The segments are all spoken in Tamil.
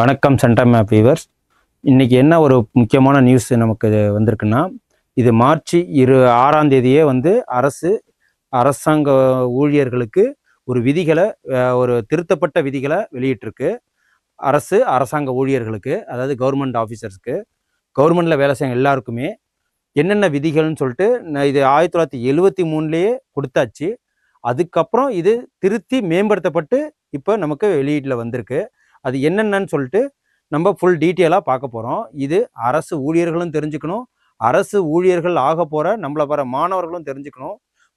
வணக்கம் சென்ட்ரல் மேப் வியூவர்ஸ். இன்றைக்கி என்ன ஒரு முக்கியமான நியூஸ் நமக்கு வந்திருக்குன்னா, இது மார்ச் 6ஆம் தேதியே அரசாங்க ஊழியர்களுக்கு ஒரு விதிகளை ஒரு திருத்தப்பட்ட விதிகளை வெளியிட்டிருக்கு. அரசாங்க ஊழியர்களுக்கு, அதாவது கவர்மெண்ட் ஆஃபீஸர்ஸ்க்கு, கவர்மெண்ட்டில் வேலை செய்ய எல்லாருக்குமே என்னென்ன விதிகள்னு சொல்லிட்டு இது 1973லேயே கொடுத்தாச்சு. அதுக்கப்புறம் இது திருத்தி மேம்படுத்தப்பட்டு இப்போ நமக்கு வெளியீட்டில் வந்திருக்கு. அது என்னென்னு சொல்லிட்டு நம்ம ஃபுல் டீட்டெயிலாக பார்க்க போகிறோம். இது அரசு ஊழியர்களும் தெரிஞ்சுக்கணும், அரசு ஊழியர்கள் ஆக போகிற நம்மளை வர மாணவர்களும் தெரிஞ்சுக்கணும்,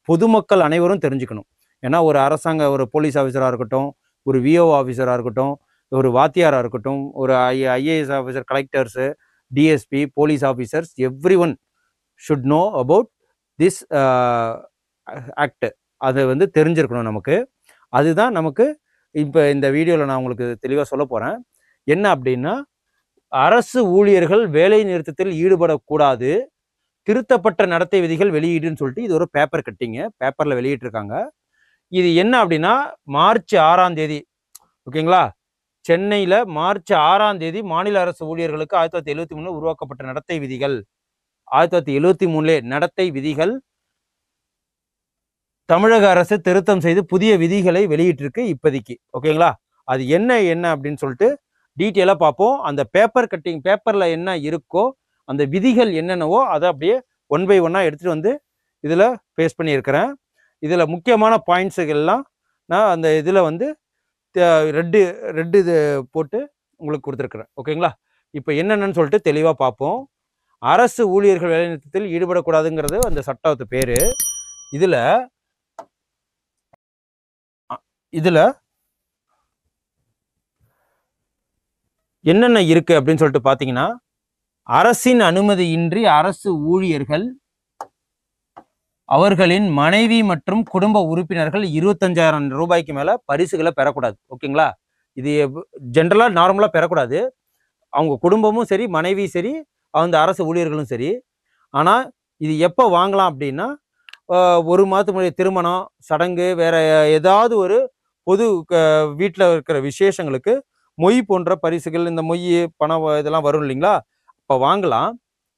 பொதுமக்கள் அனைவரும் தெரிஞ்சுக்கணும். ஏன்னா ஒரு அரசாங்க ஒரு போலீஸ் ஆஃபீஸராக இருக்கட்டும், ஒரு விஓ ஆஃபீஸராக இருக்கட்டும், ஒரு வாத்தியாராக இருக்கட்டும், ஒரு IAS officer, collectors, DSP, police officers, every one should know about this act. அதை தெரிஞ்சிருக்கணும் நமக்கு. அதுதான் நமக்கு இப்போ இந்த வீடியோவில் நான் உங்களுக்கு தெளிவாக சொல்ல போகிறேன். என்ன அப்படின்னா, அரசு ஊழியர்கள் வேலை நிறுத்தத்தில் ஈடுபடக்கூடாது, திருத்தப்பட்ட நடத்தை விதிகள் வெளியீடுன்னு சொல்லிட்டு இது ஒரு பேப்பர் கட்டிங்கு, பேப்பரில் வெளியிட்டிருக்காங்க. இது என்ன அப்படின்னா, மார்ச் 6ஆம் தேதி, ஓகேங்களா, சென்னையில் மார்ச் 6ஆம் தேதி மாநில அரசு ஊழியர்களுக்கு 1973 உருவாக்கப்பட்ட நடத்தை விதிகள், 1973 நடத்தை விதிகள் தமிழக அரசு திருத்தம் செய்து புதிய விதிகளை வெளியிட்டிருக்கு இப்போதைக்கு. ஓகேங்களா, அது என்ன அப்படின்னு சொல்லிட்டு டீட்டெயிலாக பார்ப்போம். அந்த பேப்பர் கட்டிங் பேப்பரில் என்ன இருக்கோ, அந்த விதிகள் என்னென்னவோ அதை அப்படியே ஒன் பை ஒன்னாக எடுத்துகிட்டு வந்து இதில் பேஸ்ட் பண்ணியிருக்கிறேன். இதில் முக்கியமான பாயிண்ட்ஸுகள்லாம் நான் அந்த இதில் ரெட்டு இது போட்டு உங்களுக்கு கொடுத்துருக்குறேன். ஓகேங்களா, இப்போ என்னென்னு சொல்லிட்டு தெளிவாக பார்ப்போம். அரசு ஊழியர்கள் வேலைநிறுத்தத்தில் ஈடுபடக்கூடாதுங்கிறது அந்த சட்டத்து பேர். இதில் என்னென்ன இருக்கு அப்படின்னு சொல்லிட்டு பார்த்தீங்கன்னா, அரசின் அனுமதியின்றி அரசு ஊழியர்கள் அவர்களின் மனைவி மற்றும் குடும்ப உறுப்பினர்கள் 25,000 ரூபாய்க்கு மேலே பரிசுகளை பெறக்கூடாது. ஓகேங்களா, இது ஜென்ரலாக நார்மலாக பெறக்கூடாது. அவங்க குடும்பமும் சரி, மனைவி சரி, அந்த அரசு ஊழியர்களும் சரி. ஆனால் இது எப்போ வாங்கலாம் அப்படின்னா, ஒரு மாதத்துக்கு முன்னாடி திருமணம், சடங்கு, வேற ஏதாவது ஒரு பொது வீட்டில் இருக்கிற விசேஷங்களுக்கு மொய் போன்ற பரிசுகள், இந்த மொய் பணம் இதெல்லாம் வரும் இல்லைங்களா, இப்போ வாங்கலாம்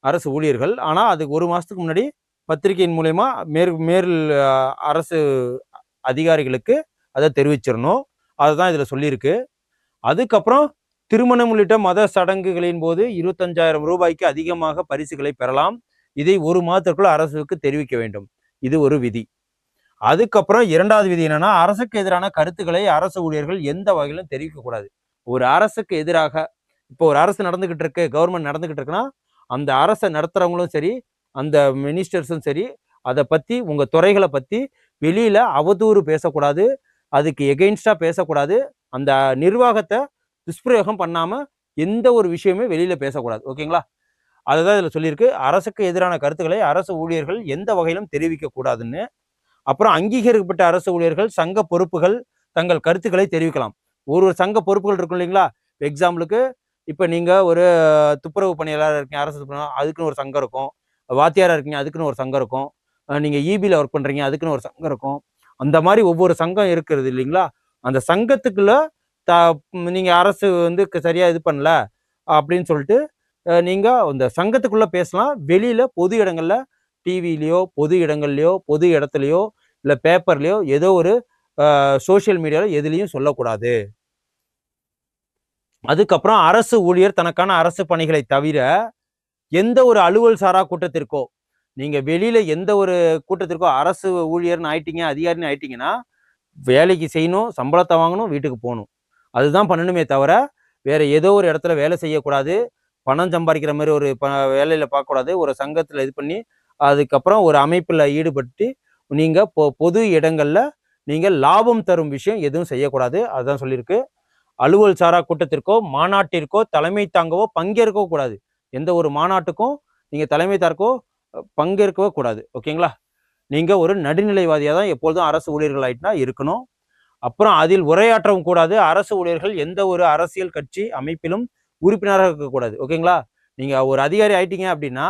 அரசு ஊழியர்கள். ஆனால் அதுக்கு ஒரு மாதத்துக்கு முன்னாடி பத்திரிகையின் மூலயமா மேல் அரசு அதிகாரிகளுக்கு அதை தெரிவிச்சிடணும். அதுதான் இதில் சொல்லியிருக்கு. அதுக்கப்புறம் திருமணம் உள்ளிட்ட மத சடங்குகளின் போது 25,000 ரூபாய்க்கு அதிகமாக பரிசுகளை பெறலாம். இதை ஒரு மாதத்திற்குள் அரசுக்கு தெரிவிக்க வேண்டும். இது ஒரு விதி. அதுக்கப்புறம் இரண்டாவது விதி என்னன்னா, அரசுக்கு எதிரான கருத்துக்களை அரசு ஊழியர்கள் எந்த வகையிலும் தெரிவிக்கக்கூடாது. ஒரு அரசுக்கு எதிராக இப்போ ஒரு அரசு நடந்துகிட்டு இருக்கு, கவர்மெண்ட் நடந்துகிட்டு இருக்குன்னா, அந்த அரசை நடத்துறவங்களும் சரி, அந்த மினிஸ்டர்ஸும் சரி, அதை பற்றி உங்கள் துறைகளை பற்றி வெளியில் அவதூறு பேசக்கூடாது, அதுக்கு எகெயின்ஸ்டாக பேசக்கூடாது, அந்த நிர்வாகத்தை துஷ்பிரயோகம் பண்ணாமல் எந்த ஒரு விஷயமே வெளியில் பேசக்கூடாது. ஓகேங்களா, அதுதான் இதில் சொல்லியிருக்கு. அரசுக்கு எதிரான கருத்துக்களை அரசு ஊழியர்கள் எந்த வகையிலும் தெரிவிக்கக்கூடாதுன்னு. அப்புறம் அங்கீகரிக்கப்பட்ட அரசு ஊழியர்கள் சங்க பொறுப்புகள் தங்கள் கருத்துக்களை தெரிவிக்கலாம். ஒரு சங்க பொறுப்புகள் இருக்கும் இல்லைங்களா. எக்ஸாம்பிளுக்கு இப்போ நீங்கள் ஒரு துப்புரவு பணியாளராக இருக்கீங்க, அரசு துப்புரவு, அதுக்குன்னு ஒரு சங்கம் இருக்கும். வாத்தியாராக இருக்கீங்க, அதுக்குன்னு ஒரு சங்கம் இருக்கும். நீங்கள் இபியில் ஒர்க் பண்ணுறீங்க, அதுக்குன்னு ஒரு சங்கம் இருக்கும். அந்த மாதிரி ஒவ்வொரு சங்கம் இருக்கிறது இல்லைங்களா. அந்த சங்கத்துக்குள்ள நீங்கள் அரசு சரியாக இது பண்ணல அப்படின்னு சொல்லிட்டு நீங்கள் அந்த சங்கத்துக்குள்ளே பேசலாம். வெளியில் பொது இடங்களில், டிவிலையோ, பொது இடங்கள்லையோ, பொது இடத்துலையோ, இல்லை பேப்பர்லையோ, ஏதோ ஒரு சோசியல் மீடியாவில் எதுலேயும் சொல்லக்கூடாது. அதுக்கப்புறம் அரசு ஊழியர் தனக்கான அரசு பணிகளை தவிர எந்த ஒரு அலுவல் சாரா கூட்டத்திற்கோ, நீங்கள் வெளியில் எந்த ஒரு கூட்டத்திற்கோ அரசு ஊழியர்னு ஆயிட்டீங்க, அதிகாரின்னு ஆயிட்டீங்கன்னா, வேலைக்கு செய்யணும், சம்பளத்தை வாங்கணும், வீட்டுக்கு போகணும். அதுதான் பண்ணணுமே தவிர வேற ஏதோ ஒரு இடத்துல வேலை செய்யக்கூடாது, பணம் சம்பாதிக்கிற மாதிரி ஒரு வேலையில் பார்க்கக்கூடாது. ஒரு சங்கத்தில் இது பண்ணி அதுக்கப்புறம் ஒரு அமைப்பில் ஈடுபட்டு நீங்கள் பொது இடங்களில் நீங்கள் லாபம் தரும் விஷயம் எதுவும் செய்யக்கூடாது. அதுதான் சொல்லியிருக்கு. அலுவல் சாரா கூட்டத்திற்கோ, மாநாட்டிற்கோ தலைமை தாங்கவோ பங்கேற்கவோ கூடாது. எந்த ஒரு மாநாட்டுக்கும் நீங்கள் தலைமை தாங்கவோ பங்கேற்கவோ கூடாது. ஓகேங்களா, நீங்கள் ஒரு நடுநிலைவாதியாக தான் எப்பொழுதும் அரசு ஊழியர்கள் ஆகிட்டுனா இருக்கணும். அப்புறம் அதில் உரையாற்றவும் கூடாது. அரசு ஊழியர்கள் எந்த ஒரு அரசியல் கட்சி அமைப்பிலும் உறுப்பினராக இருக்கக்கூடாது. ஓகேங்களா, நீங்கள் ஒரு அதிகாரி ஆயிட்டீங்க அப்படின்னா,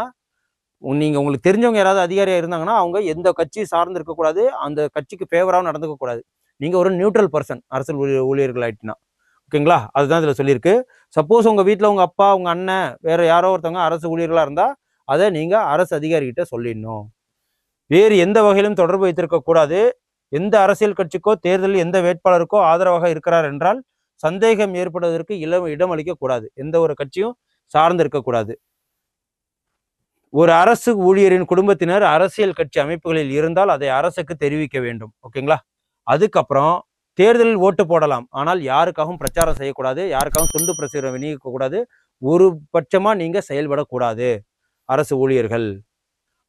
உங்களுக்கு தெரிஞ்சவங்க யாராவது அதிகாரியாக இருந்தாங்கன்னா அவங்க எந்த கட்சி சார்ந்து இருக்கக்கூடாது, அந்த கட்சிக்கு ஃபேவராகவும் நடந்துக்கக்கூடாது. நீங்கள் ஒரு நியூட்ரல் பர்சன் அரசியல் ஊழியர்கள் ஆயிட்டுனா. ஓகேங்களா? அதுதான் இதில் சொல்லியிருக்கு. சப்போஸ் உங்கள் வீட்டில் உங்கள் அப்பா, உங்கள் அண்ணன், வேறு யாரோ ஒருத்தவங்க அரசு ஊழியர்களாக இருந்தால் அதை நீங்கள் அரசு அதிகாரிகிட்ட சொல்லிடணும். வேறு எந்த வகையிலும் தொடர்பு வைத்திருக்கக்கூடாது. எந்த அரசியல் கட்சிக்கோ தேர்தலில் எந்த வேட்பாளருக்கோ ஆதரவாக இருக்கிறார் என்றால் சந்தேகம் ஏற்படுவதற்கு இடம் அளிக்கக்கூடாது. எந்த ஒரு கட்சியும் சார்ந்து இருக்கக்கூடாது. ஒரு அரசு ஊழியரின் குடும்பத்தினர் அரசியல் கட்சி அமைப்புகளில் இருந்தால் அதை அரசுக்கு தெரிவிக்க வேண்டும். ஓகேங்களா? அதுக்கப்புறம் தேர்தலில் ஓட்டு போடலாம், ஆனால் யாருக்காகவும் பிரச்சாரம் செய்யக்கூடாது, யாருக்காகவும் துண்டு பிரசுரம் விநியோகிக்கக்கூடாது, ஒரு பட்சமா நீங்க செயல்படக்கூடாது அரசு ஊழியர்கள்.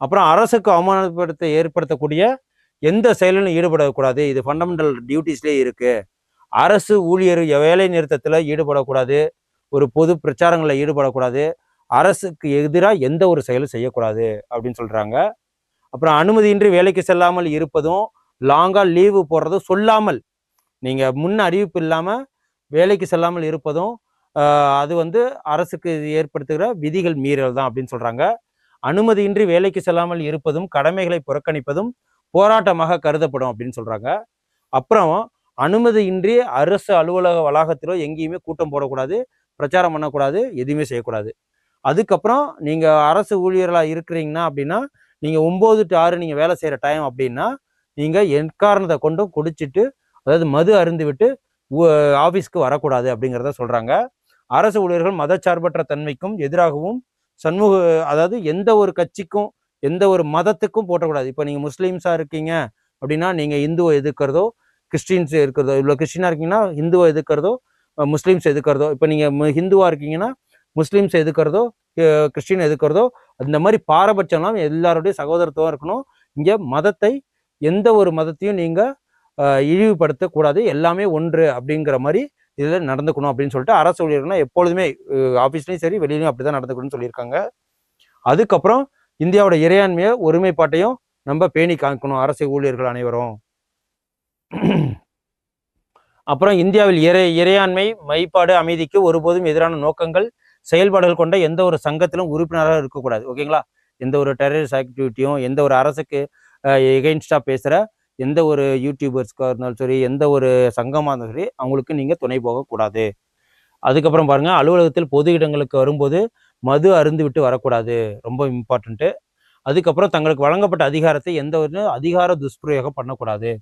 அப்புறம் அரசுக்கு ஏற்படுத்தக்கூடிய எந்த செயலிலும் ஈடுபடக்கூடாது. இது ஃபண்டமெண்டல் டியூட்டிஸ்லேயே இருக்கு. அரசு ஊழியர் வேலை நிறுத்தத்தில் ஈடுபடக்கூடாது, ஒரு பொது பிரச்சாரங்களில் ஈடுபடக்கூடாது, அரசுக்கு எதிராக எந்த ஒரு செயலும் செய்யக்கூடாது அப்படின்னு சொல்றாங்க. அப்புறம் அனுமதியின்றி வேலைக்கு செல்லாமல் இருப்பதும், லாங்கா லீவு போடுறதும், சொல்லாமல் நீங்க முன் அறிவிப்பு இல்லாம வேலைக்கு செல்லாமல் இருப்பதும் அது வந்து அரசுக்கு ஏற்படுத்துகிற விதிகள் மீறல் தான் அப்படின்னு சொல்றாங்க. அனுமதியின்றி வேலைக்கு செல்லாமல் இருப்பதும் கடமைகளை புறக்கணிப்பதும் போராட்டமாக கருதப்படும் அப்படின்னு சொல்றாங்க. அப்புறம் அனுமதியின்றி அரசு அலுவலக வளாகத்திலோ எங்கேயுமே கூட்டம் போடக்கூடாது, பிரச்சாரம் பண்ணக்கூடாது, எதுவுமே செய்யக்கூடாது. அதுக்கப்புறம் நீங்க அரசு ஊழியர்களாக இருக்கிறீங்கன்னா அப்படின்னா நீங்க 9 to 6 நீங்க வேலை செய்யற டைம் அப்படின்னா நீங்க எக்காரணத்தை கொண்டும் குடிச்சிட்டு, அதாவது மது அருந்து விட்டு ஆபீஸ்க்கு வரக்கூடாது அப்படிங்கிறத சொல்றாங்க. அரசு ஊழியர்கள் மதச்சார்பற்ற தன்மைக்கும் எதிராகவும் அதாவது எந்த ஒரு கட்சிக்கும் எந்த ஒரு மதத்துக்கும் போட்டக்கூடாது. இப்போ நீங்க முஸ்லீம்ஸா இருக்கீங்க அப்படின்னா நீங்க இந்துவை எதிர்க்கிறதோ, கிறிஸ்டின்ஸ் இருக்கிறதோ, இவ்வளோ கிறிஸ்டினா இருக்கீங்கன்னா இந்துவை எதிர்க்கிறதோ, முஸ்லீம்ஸ் எதிர்க்கிறதோ, இப்போ நீங்க ஹிந்துவா இருக்கீங்கன்னா முஸ்லீம்ஸ் எதிர்க்கிறதோ, கிறிஸ்டின் எதிர்க்கிறதோ, அந்த மாதிரி பாரபட்சம்லாம் எல்லாருடைய சகோதரத்துவம் இருக்கணும். இங்க மதத்தை எந்த ஒரு மதத்தையும் நீங்க இழிவுபடுத்தக்கூடாது, எல்லாமே ஒன்று அப்படிங்கிற மாதிரி இதில் நடந்துக்கணும் அப்படின்னு சொல்லிட்டு அரசு ஊழியர்கள்னா எப்பொழுதுமே ஆஃபீஸ்லையும் சரி வெளியிலையும் அப்படிதான் நடந்துக்கணும்னு சொல்லியிருக்காங்க. அதுக்கப்புறம் இந்தியாவோட இறையாண்மையை ஒருமைப்பாட்டையும் நம்ம பேணி காக்கணும் அரசு ஊழியர்கள் அனைவரும். அப்புறம் இந்தியாவில் இறையாண்மை, மைப்பாடு, அமைதிக்கு ஒருபோதும் எதிரான நோக்கங்கள், செயல்பாடுகள் கொண்ட எந்த ஒரு சங்கத்திலும் உறுப்பினராக இருக்கக்கூடாது. ஓகேங்களா? எந்த ஒரு டெரரிஸ்ட் ஆக்டிவிட்டியும், எந்த ஒரு அரசுக்கு எகெயின்ஸ்டா பேசுற எந்த ஒரு யூடியூபர்ஸ்க்காக இருந்தாலும் சரி, எந்த ஒரு சங்கமாக இருந்தாலும் சரி, அவங்களுக்கு நீங்க துணை போகக்கூடாது. அதுக்கப்புறம் பாருங்க, அலுவலகத்தில் பொது இடங்களுக்கு வரும்போது மது அருந்து விட்டு வரக்கூடாது, ரொம்ப இம்பார்ட்டன்ட்டு. அதுக்கப்புறம் தங்களுக்கு வழங்கப்பட்ட அதிகாரத்தை எந்த ஒரு அதிகார துஷ்பிரயோகம் பண்ணக்கூடாது,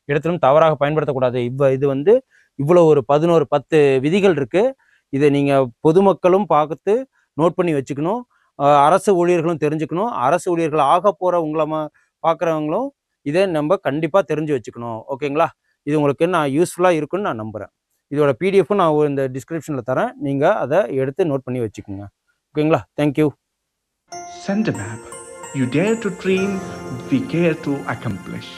இடத்திலும் தவறாக பயன்படுத்தக்கூடாது. இது வந்து இவ்வளோ ஒரு 10 விதிகள் இருக்கு. இதை நீங்க பொதுமக்களும் பார்த்து நோட் பண்ணி வச்சுக்கணும். அரசு ஊழியர்களும் தெரிஞ்சுக்கணும். அரசு ஊழியர்கள் ஆக போற உங்களை பார்க்குறவங்களும் இதை நம்ம கண்டிப்பாக தெரிஞ்சு வச்சுக்கணும். ஓகேங்களா? இது உங்களுக்கு நான் யூஸ்ஃபுல்லாக இருக்குன்னு நான் நம்புகிறேன். இதோட பிடிஎஃப்பும் நான் இந்த டிஸ்கிரிப்ஷனில் தரேன். நீங்கள் அதை எடுத்து நோட் பண்ணி வச்சுக்கோங்க. ஓகேங்களா? Thank you. Send a map. You dare to dream, we care to accomplish.